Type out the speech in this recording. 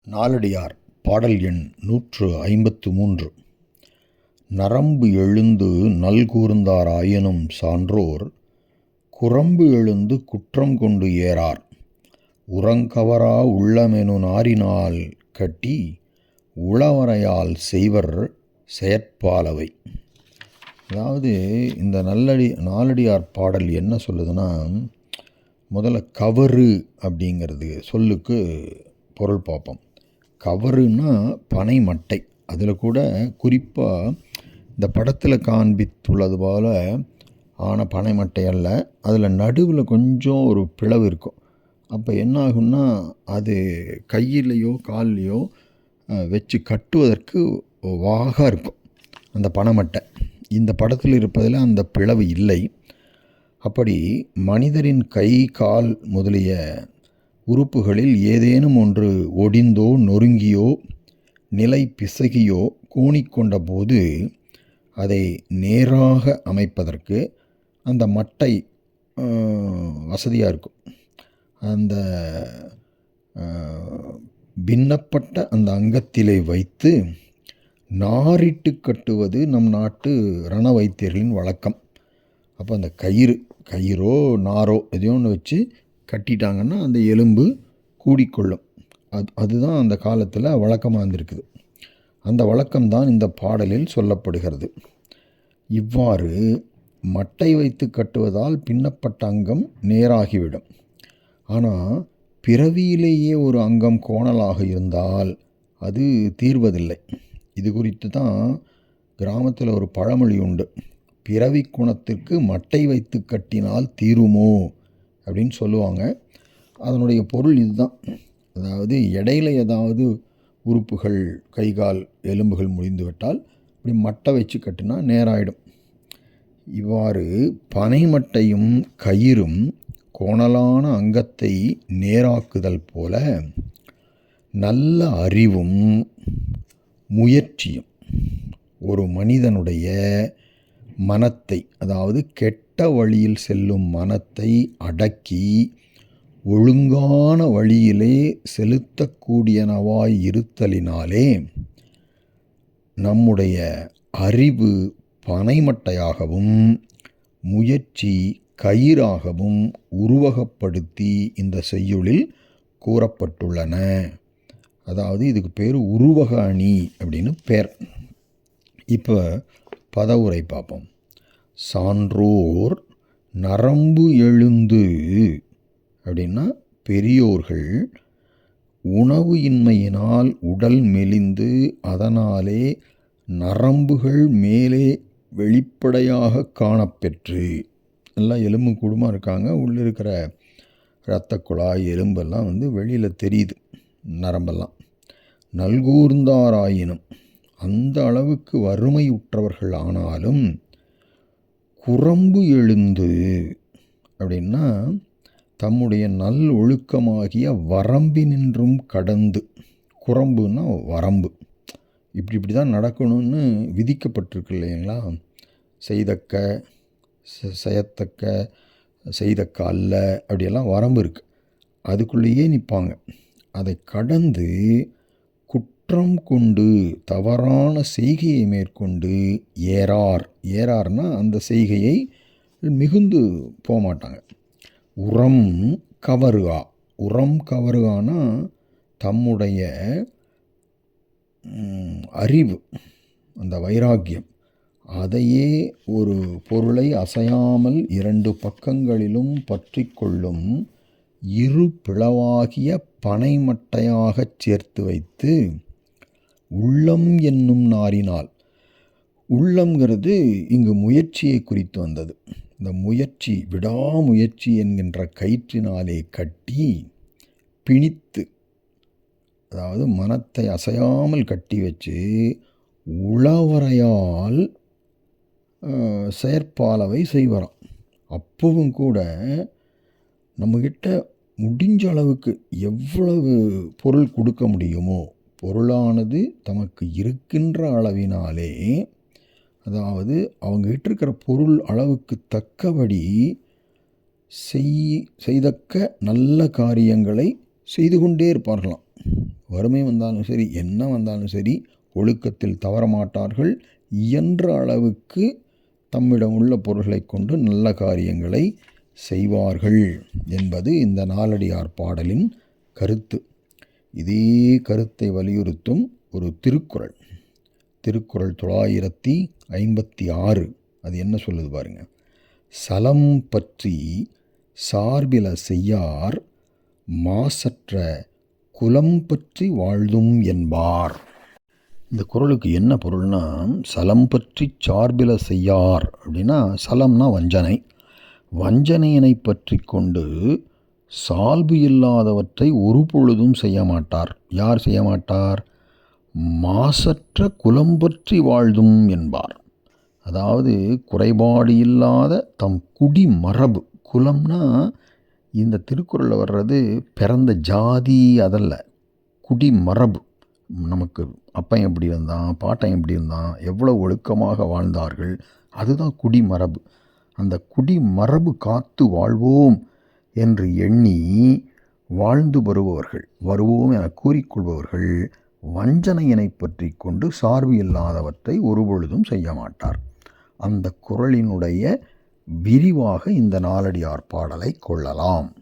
நாலடியார் பாடல் எண் 153. நரம்பு எழுந்து நல்கூர்ந்தார் ஆயினும் சான்றோர் குரம்பு எழுந்து குற்றம் கொண்டு ஏறார் உரங்கவரா உள்ளமெனு நாரினால் கட்டி உளவரையால் செய்வர் செயற்பாலவை. அதாவது இந்த நாலடியார் பாடல் என்ன சொல்லுதுன்னா, முதல்ல கவறு அப்படிங்கிறது சொல்லுக்கு பொருள் பார்ப்போம். கவறுன்னா பனை மட்டை. அதில் கூட குறிப்பாக இந்த படத்தில் காண்பித்துள்ளது போல் ஆன பனை மட்டை அல்ல, அதில் நடுவில் கொஞ்சம் ஒரு பிளவு இருக்கும். அப்போ என்ன ஆகும்னா, அது கையிலையோ கால்லையோ வச்சு கட்டுவதற்கு வாக இருக்கும் அந்த பனைமட்டை. இந்த படத்தில் இருப்பதில் அந்த பிளவு இல்லை. அப்படி மனிதரின் கை கால் முதலிய உறுப்புகளில் ஏதேனும் ஒன்று ஒடிந்தோ நொறுங்கியோ நிலை பிசகியோ கூனிக்கொண்ட போது அதை நேராக அமைப்பதற்கு அந்த மட்டை வசதியாக இருக்கும். அந்த பின்னப்பட்ட அந்த அங்கத்திலே வைத்து நாரிட்டு கட்டுவது நம் நாட்டு ரண வைத்தியர்களின் வழக்கம். அப்போ அந்த கயிறோ நாரோ எதையோ ஒன்று வச்சு கட்டிட்டாங்கன்னா அந்த எலும்பு கூடிக்கொள்ளும். அதுதான் அந்த காலத்தில் வழக்கமாக இருந்திருக்குது. அந்த வழக்கம்தான் இந்த பாடலில் சொல்லப்படுகிறது. இவ்வாறு மட்டை வைத்து கட்டுவதால் பின்னப்பட்ட அங்கம் நேராகிவிடும். ஆனால் பிறவியிலேயே ஒரு அங்கம் கோணலாக இருந்தால் அது தீர்வதில்லை. இது குறித்து தான் கிராமத்தில் ஒரு பழமொழி உண்டு. பிறவி குணத்திற்கு மட்டை வைத்து கட்டினால் தீருமோ அப்படின்னு சொல்லுவாங்க. அதனுடைய பொருள் இதுதான். அதாவது இடையில ஏதாவது உறுப்புகள் கைகால் எலும்புகள் முடிந்துவிட்டால் இப்படி மட்டை வச்சு கட்டினா நேராயிடும். இவ்வாறு பனை மட்டையும் கயிறும் கோணலான அங்கத்தை நேராக்குதல் போல நல்ல அறிவும் முயற்சியும் ஒரு மனிதனுடைய மனத்தை, அதாவது கெட்ட வழியில் செல்லும் மனத்தை அடக்கி ஒழுங்கான வழியிலே செலுத்தக்கூடியனவாய் இருத்தலினாலே நம்முடைய அறிவு பனைமட்டையாகவும் முயற்சி கயிறாகவும் உருவகப்படுத்தி இந்த செய்யுளில் கூறப்பட்டுள்ளன. அதாவது இதுக்கு பேர் உருவக அணி அப்படின்னு பேர். இப்போ பதவுரை பார்ப்போம். சான்றோர் நரம்பு எழுந்து அப்படின்னா பெரியோர்கள் உணவு இன்மையினால் உடல் மெலிந்து அதனாலே நரம்புகள் மேலே வெளிப்படையாக காணப்பெற்று, எல்லாம் எலும்பு கூடுமா இருக்காங்க, உள்ளே இருக்கிற இரத்த குழாய் எலும்பெல்லாம் வெளியில் தெரியுது, நரம்பெல்லாம். நல்கூர்ந்தாராயினும் அந்த அளவுக்கு வறுமை உற்றவர்கள் ஆனாலும் குரம்பு எழுந்து அப்படின்னா தம்முடைய நல் ஒழுக்கமாகிய வரம்பினின்றும் கடந்து, குரம்புன்னா வரம்பு, இப்படி தான் நடக்கணும்னு விதிக்கப்பட்டிருக்கு இல்லைங்களா. செய்தக்க செய்யத்தக்க செய்தக்க அல்ல அப்படியெல்லாம் வரம்பு இருக்குது. அதுக்குள்ளேயே நிற்பாங்க. அதை கடந்து குற்றம் கொண்டு தவறான செய்கையை மேற்கொண்டு ஏறார்னா அந்த செய்கையை மிகுந்து போக மாட்டாங்க. உரம் கவருகானா தம்முடைய அறிவு, அந்த வைராக்கியம், அதையே ஒரு பொருளை அசையாமல் இரண்டு பக்கங்களிலும் பற்றி கொள்ளும் இரு பிளவாகிய பனைமட்டையாகச் சேர்த்து வைத்து உள்ளம் என்னும் நாரினால், உள்ளம்ங்கிறது இங்கு முயற்சியை குறித்து வந்தது. இந்த முயற்சி, விடாமுயற்சி என்கின்ற கயிற்றினாலே கட்டி பிணித்து, அதாவது மனத்தை அசையாமல் கட்டி வச்சு உளவரையால் செயற்பாலவை செய்வராம். அப்பவும் கூட நம்மக்கிட்ட முடிஞ்ச அளவுக்கு எவ்வளவு பொருள் கொடுக்க முடியுமோ, பொருளானது தமக்கு இருக்கின்ற அளவினாலே, அதாவது அவங்ககிட்ட இருக்கிற பொருள் அளவுக்கு தக்கபடி செய்தக்க நல்ல காரியங்களை செய்து கொண்டே இருப்பார்களாம். வறுமை வந்தாலும் சரி, என்ன வந்தாலும் சரி, ஒழுக்கத்தில் தவறமாட்டார்கள். இயன்ற அளவுக்கு தம்மிடம் உள்ள பொருள்களை கொண்டு நல்ல காரியங்களை செய்வார்கள் என்பது இந்த நாலடியார் பாடலின் கருத்து. இதே கருத்தை வலியுறுத்தும் ஒரு திருக்குறள், திருக்குறள் 956. அது என்ன சொல்லுது பாருங்க. சலம் பற்றி சார்பில செய்யார் மாசற்ற குலம் பற்றி வாழ்தும் என்பார். இந்த குறளுக்கு என்ன பொருள்னா, சலம் பற்றி சார்பில செய்யார் அப்படின்னா, சலம்னா வஞ்சனை, வஞ்சனையினை பற்றி கொண்டு சால்பு இல்லாதவற்றை ஒரு பொழுதும் செய்ய மாட்டார். யார் செய்ய மாட்டார்? மாசற்ற குலம் பற்றி வாழ்தும் என்பார். அதாவது குறைபாடு இல்லாத தம் குடி மரபு. குலம்னா இந்த திருக்குறளில் வர்றது பிறந்த ஜாதி அதல்ல, குடி மரபு. நமக்கு அப்பன் எப்படி இருந்தான், பாட்டன் எப்படி இருந்தான், எவ்வளோ ஒழுக்கமாக வாழ்ந்தார்கள், அதுதான் குடிமரபு. அந்த குடிமரபு காத்து வாழ்வோம் என்று எண்ணி வாழ்ந்து வருவோம் என கூறிக்கொள்பவர்கள் வஞ்சனையினை பற்றி கொண்டு சார்பு இல்லாதவற்றை ஒருபொழுதும் செய்ய மாட்டார். அந்த குறளினுடைய விரிவாக இந்த நாலடியார் பாடலை கொள்ளலாம்.